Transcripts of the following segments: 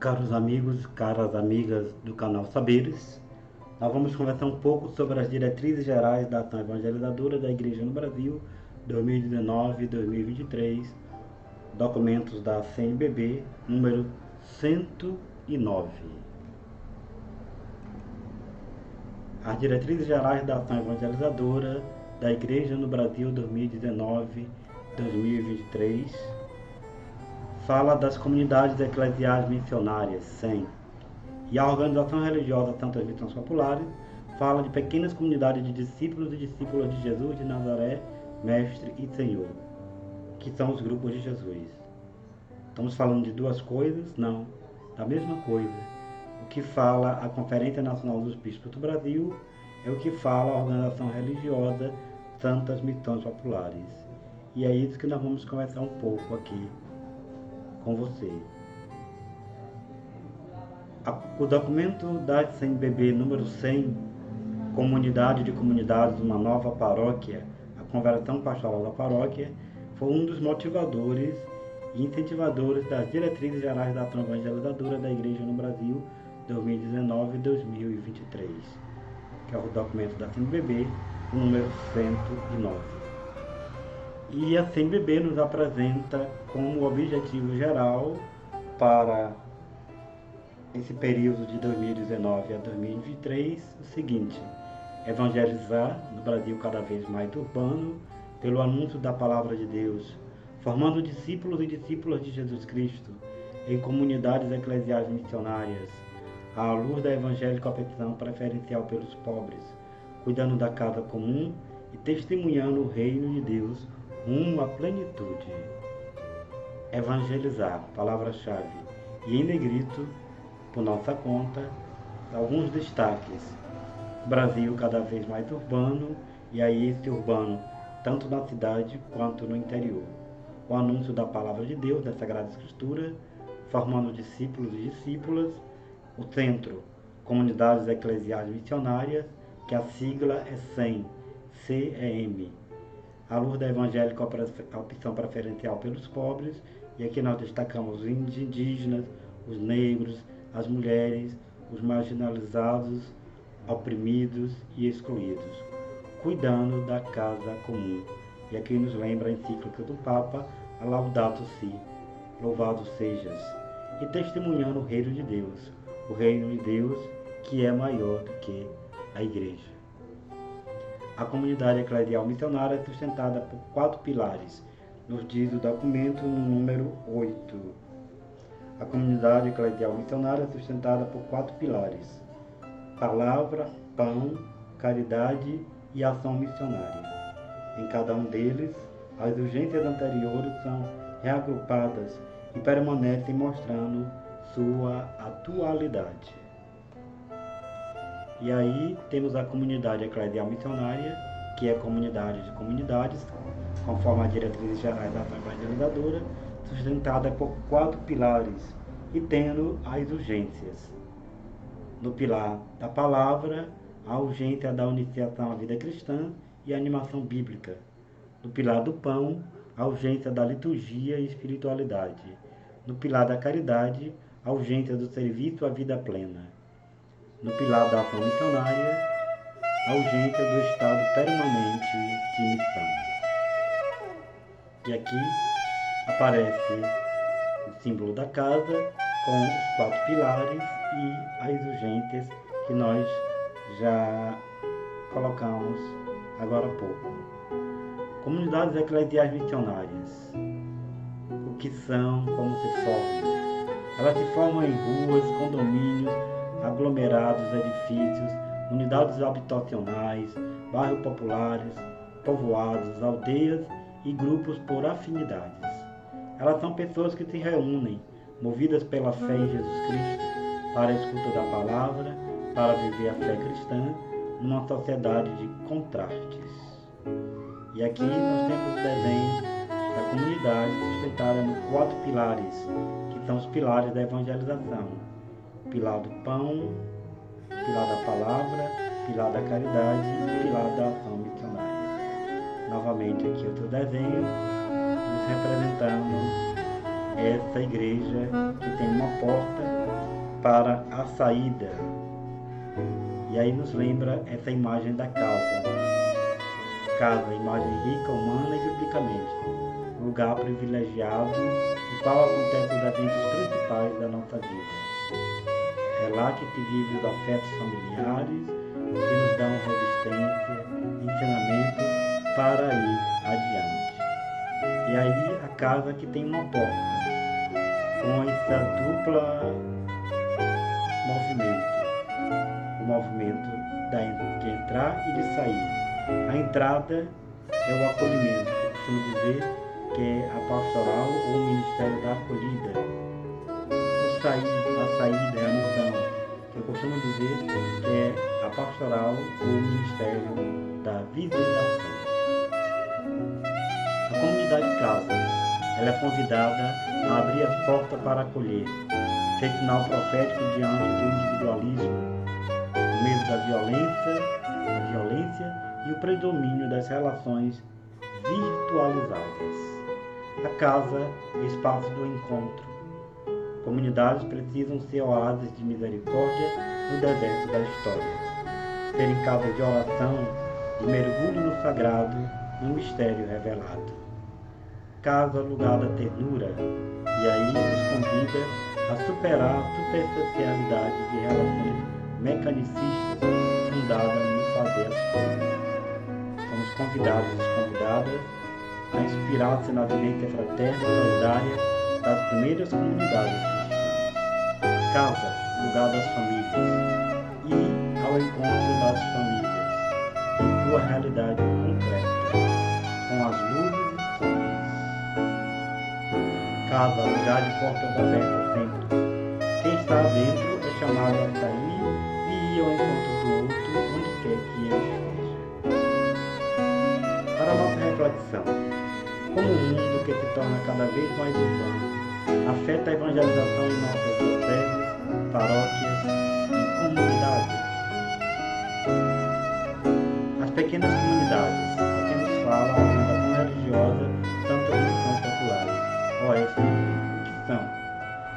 Caros amigos, caras amigas do canal Saberes, nós vamos conversar um pouco sobre as diretrizes gerais da ação evangelizadora da Igreja no Brasil 2019-2023, documentos da CNBB, número 109. As diretrizes gerais da ação evangelizadora da Igreja no Brasil 2019-2023 fala das comunidades eclesiais missionárias, SEM, e a organização religiosa Santas Missões Populares fala de pequenas comunidades de discípulos e discípulas de Jesus de Nazaré, Mestre e Senhor, que são os grupos de Jesus. Estamos falando de duas coisas? Não, da mesma coisa. O que fala a Conferência Nacional dos Bispos do Brasil é o que fala a organização religiosa Santas Missões Populares. E é isso que nós vamos conversar um pouco aqui com você. O documento da CNBB número 100, Comunidade de Comunidades, uma nova paróquia, a conversão pastoral da paróquia, foi um dos motivadores e incentivadores das diretrizes gerais da ação evangelizadora da Igreja no Brasil 2019-2023, que é o documento da CNBB número 109. E a CNBB nos apresenta como objetivo geral para esse período de 2019 a 2023 o seguinte: evangelizar no Brasil cada vez mais urbano pelo anúncio da palavra de Deus, formando discípulos e discípulas de Jesus Cristo em comunidades eclesiais missionárias, à luz da evangélica opção preferencial pelos pobres, cuidando da casa comum e testemunhando o reino de Deus rumo à plenitude. Evangelizar, palavra-chave, e em negrito, por nossa conta, alguns destaques. Brasil cada vez mais urbano, e aí esse urbano tanto na cidade quanto no interior. O anúncio da palavra de Deus, da Sagrada Escritura, formando discípulos e discípulas. O centro, comunidades eclesiais missionárias, que a sigla é CEM, CEM. À luz da evangélica opção preferencial pelos pobres, e aqui nós destacamos os indígenas, os negros, as mulheres, os marginalizados, oprimidos e excluídos, cuidando da casa comum. E aqui nos lembra a encíclica do Papa, a Laudato Si, louvado sejas, e testemunhando o reino de Deus, o reino de Deus que é maior do que a Igreja. A comunidade eclesial missionária é sustentada por 4 pilares, nos diz o documento no número 8. A comunidade eclesial missionária é sustentada por 4 pilares: palavra, pão, caridade e ação missionária. Em cada um deles, as urgências anteriores são reagrupadas e permanecem mostrando sua atualidade. E aí temos a comunidade eclesial missionária, que é a comunidade de comunidades, conforme as diretrizes gerais da ação evangelizadora, sustentada por 4 pilares e tendo as urgências. No pilar da palavra, a urgência da iniciação à vida cristã e a animação bíblica. No pilar do pão, a urgência da liturgia e espiritualidade. No pilar da caridade, a urgência do serviço à vida plena. No pilar da ação missionária, a urgência do estado permanente de missão. E aqui aparece o símbolo da casa com os 4 pilares e as urgências que nós já colocamos agora há pouco. Comunidades eclesiais missionárias. O que são, como se formam? Elas se formam em ruas, condomínios, aglomerados, edifícios, unidades habitacionais, bairros populares, povoados, aldeias e grupos por afinidades. Elas são pessoas que se reúnem, movidas pela fé em Jesus Cristo, para a escuta da palavra, para viver a fé cristã, numa sociedade de contrastes. E aqui nós temos o desenho da comunidade sustentada nos 4 pilares, que são os pilares da evangelização: pilar do pão, pilar da palavra, pilar da caridade e pilar da ação missionária. Novamente aqui outro desenho, nos representando essa igreja que tem uma porta para a saída. E aí nos lembra essa imagem da casa. Casa, imagem rica, humana e biblicamente. Lugar privilegiado, no qual acontecem os eventos principais da nossa vida. É lá que se vive os afetos familiares, que nos dão resistência, ensinamento para ir adiante. E aí a casa que tem uma porta, com essa dupla movimento. O movimento de entrar e de sair. A entrada é o acolhimento, que eu costumo dizer que é a pastoral ou o ministério da acolhida. A saída é a missão, que eu costumo dizer que é a pastoral ou o ministério da visitação. A comunidade casa, ela é convidada a abrir as portas para acolher, ser sinal profético diante do individualismo, o medo da violência e o predomínio das relações virtualizadas. A casa é o espaço do encontro. Comunidades precisam ser oásis de misericórdia no deserto da história. Serem casas de oração, de mergulho no sagrado, no mistério revelado. Casa, lugar da ternura, e aí nos convida a superar a superficialidade de relações mecanicistas fundadas no fazer as coisas. Somos convidados e convidadas a inspirar-se na vivência fraterna e solidária das primeiras comunidades cristãs. Casa, lugar das famílias, e ao encontro das famílias, em sua realidade concreta, com as luzes e sombras. Casa, lugar de portas abertas sempre. Quem está dentro é chamado a sair e ir ao encontro do outro, onde quer que ele esteja. Para a nossa reflexão, como o mundo que se torna cada vez mais urbano afeta a evangelização em nossas dioceses, paróquias e comunidades? As pequenas comunidades, a que nos fala a orientação religiosa Santas Missões Populares, OSP, que são?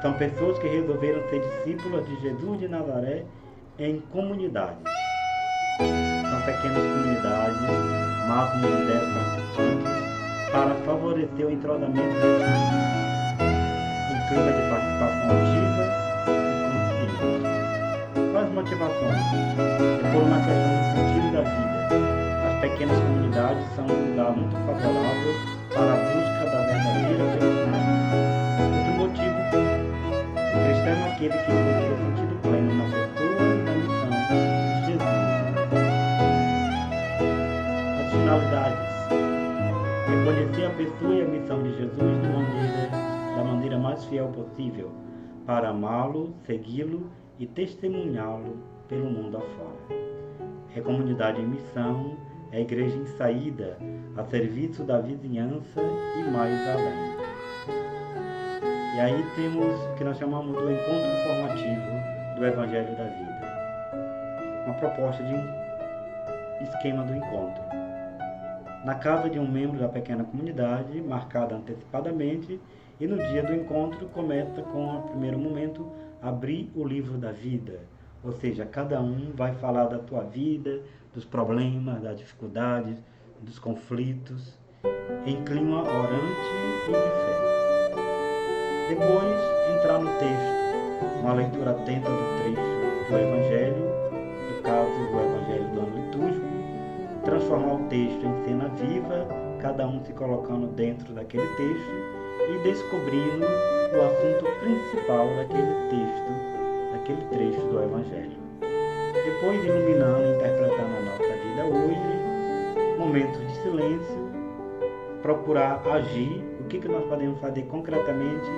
São pessoas que resolveram ser discípulas de Jesus de Nazaré em comunidades. São pequenas comunidades, máximo de 10 participantes, para favorecer o entrosamento em clima de participação ativa e consciente. Quais motivações? É por uma questão do sentido da vida. As pequenas comunidades são um lugar muito favorável para a busca da verdadeira felicidade. Outro motivo, o cristão é aquele que encontrou sentido pleno na pessoa e na missão de Jesus. As finalidades: reconhecer a pessoa e a missão de Jesus da maneira mais fiel possível, para amá-lo, segui-lo e testemunhá-lo pelo mundo afora. É comunidade em missão, é igreja em saída, a serviço da vizinhança e mais além. E aí temos o que nós chamamos do encontro formativo do Evangelho da Vida. Uma proposta de esquema do encontro. Na casa de um membro da pequena comunidade, marcada antecipadamente, e no dia do encontro começa com, no primeiro momento, abrir o livro da vida. Ou seja, cada um vai falar da sua vida, dos problemas, das dificuldades, dos conflitos, em clima orante e de fé. Depois, entrar no texto, uma leitura atenta do trecho do Evangelho, do caso do Evangelho do ano litúrgico, transformar o texto em cena viva, cada um se colocando dentro daquele texto e descobrindo o assunto principal daquele texto, daquele trecho do Evangelho. Depois, iluminando e interpretando a nossa vida hoje, momentos de silêncio, procurar agir, o que nós podemos fazer concretamente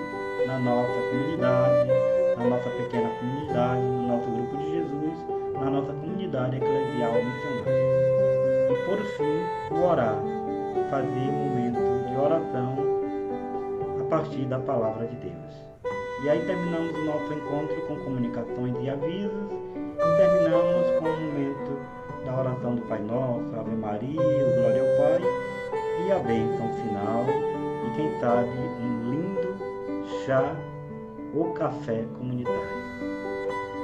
na nossa comunidade, na nossa pequena comunidade, no nosso grupo de Jesus, na nossa comunidade eclesial missionária. E por fim, o orar, fazer momento de oração a partir da palavra de Deus. E aí terminamos o nosso encontro com comunicações e avisos e terminamos com o momento da oração do Pai Nosso, Ave Maria, o Glória ao Pai e a bênção final e quem sabe um lindo chá ou café comunitário.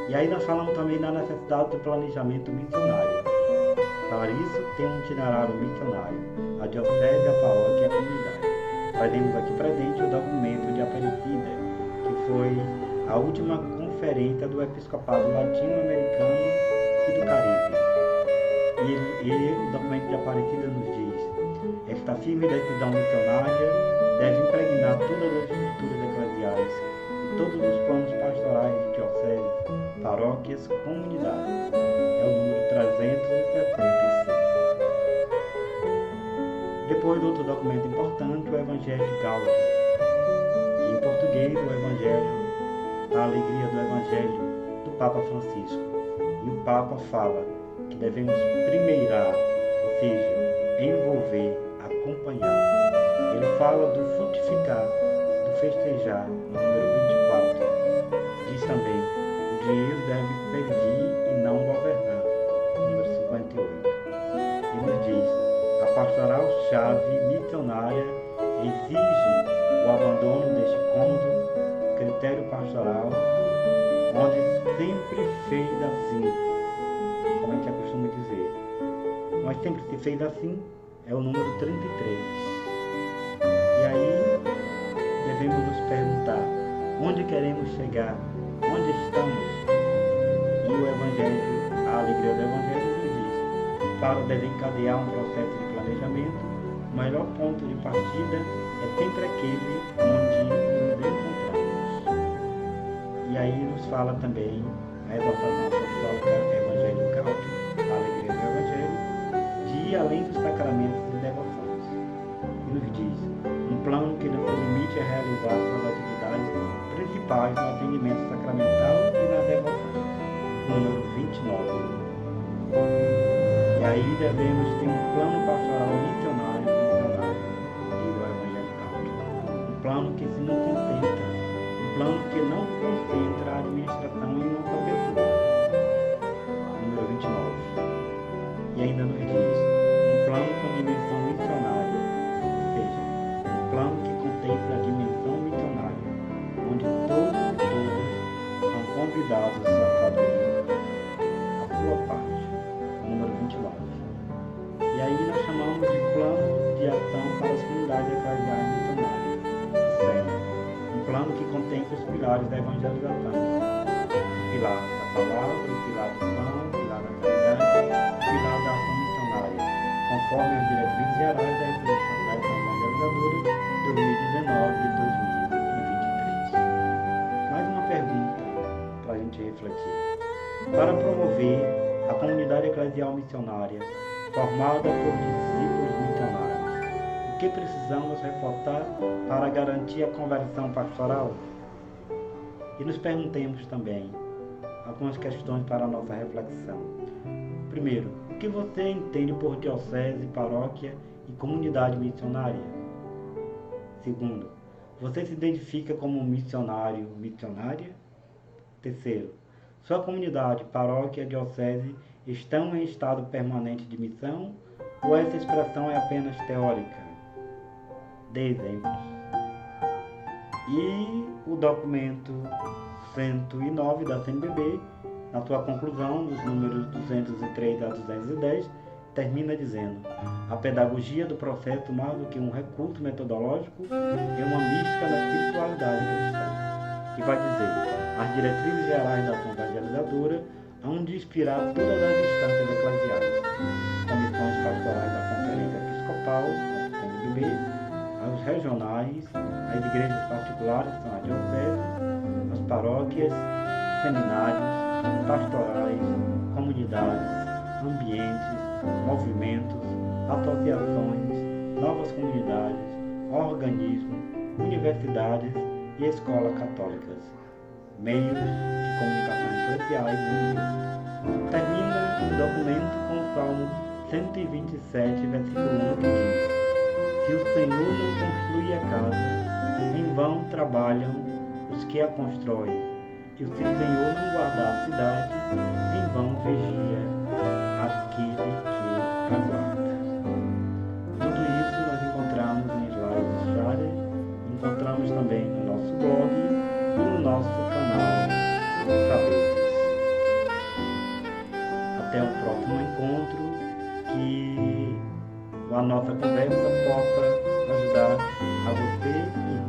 E aí nós falamos também da necessidade do planejamento missionário. Para isso, tem um itinerário missionário, a diocese, a paróquia e a comunidade. Trazemos aqui presente o documento de Aparecida, que foi a última conferência do episcopado latino-americano e do Caribe. E o documento de Aparecida nos diz: esta firme decisão missionária deve impregnar todas as estruturas eclesiais e todos os planos pastorais de dioceses, paróquias, comunidades. É o número 375. Depois, outro documento importante, o Evangelho Gaudium, que em português o Evangelho, a alegria do Evangelho do Papa Francisco. E o Papa fala que devemos primeirar, ou seja, envolver, acompanhar. Ele fala do frutificar, do festejar, no número 24. Diz também: o dinheiro deve servir e não governar, número 58. Ele diz: a pastoral-chave missionária exige o abandono deste cômodo critério pastoral, onde sempre fez assim, como a gente costuma dizer. Mas sempre se fez assim, é o número 33. E aí devemos nos perguntar: onde queremos chegar? Onde estamos? E o Evangelho, a alegria do Evangelho nos diz: para desencadear um processo de planejamento, o melhor ponto de partida é sempre aquele onde nos encontramos. E aí nos fala também a exortação apostólica Evangelho Gaudium, a alegria do Evangelho, de ir além dos sacramentos e devoções. E nos diz: um plano que não se limite a realizar suas atividades principais no atendimento sacramental e nas devoções. Número 29. E aí devemos ter um plano pastoral missionário, diz o Evangelho Gaudium. Um plano que se não contenta, um plano que não concentra a administração em uma só pessoa. Número 29. E ainda nos diz: um plano com dimensão missionária, ou seja, um plano que contempla a dimensão missionária, onde todos e todas são convidados a fazer a sua parte. Número 29. E aí nós chamamos de plano de ação para as comunidades eclesiais missionárias. Um plano que contempla os pilares da evangelização: o pilar da palavra, o pilar do pão, o pilar da caridade, o pilar da ação missionária, conforme as diretrizes gerais da evangelizadora 2019 e 2023. Mais uma pergunta para a gente refletir: para promover a comunidade eclesial missionária formada por discípulos missionários, o que precisamos reforçar para garantir a conversão pastoral? E nos perguntemos também algumas questões para a nossa reflexão. Primeiro, o que você entende por diocese, paróquia e comunidade missionária? Segundo, você se identifica como missionário, missionária? Terceiro, sua comunidade, paróquia, diocese estão em estado permanente de missão ou essa expressão é apenas teórica? Dê exemplos. E o documento 109 da CNBB, na sua conclusão, nos números 203 a 210, termina dizendo: a pedagogia do processo, mais do que um recurso metodológico, é uma mística da espiritualidade cristã. E vai dizer: as diretrizes gerais da ação evangelizadora hão de inspirar todas as instâncias eclesiais, comissões pastorais da Conferência Episcopal, a CNBB, as regionais, as igrejas particulares, que são as dioceses, as paróquias, seminários, pastorais, comunidades, ambientes, movimentos, associações, novas comunidades, organismos, universidades e escolas católicas, meios de comunicação eclesiais e mídias. Termina o documento com o Salmo 127, versículo 1, que diz: se o Senhor não construir a casa, em vão trabalham os que a constroem, e se o Senhor não guardar a cidade, em vão vigia aquele que aguarda. Tudo isso nós encontramos em slides chave, encontramos estamos também no nosso blog e no nosso canal Saberes. Até o próximo encontro, que a nossa conversa possa ajudar a você e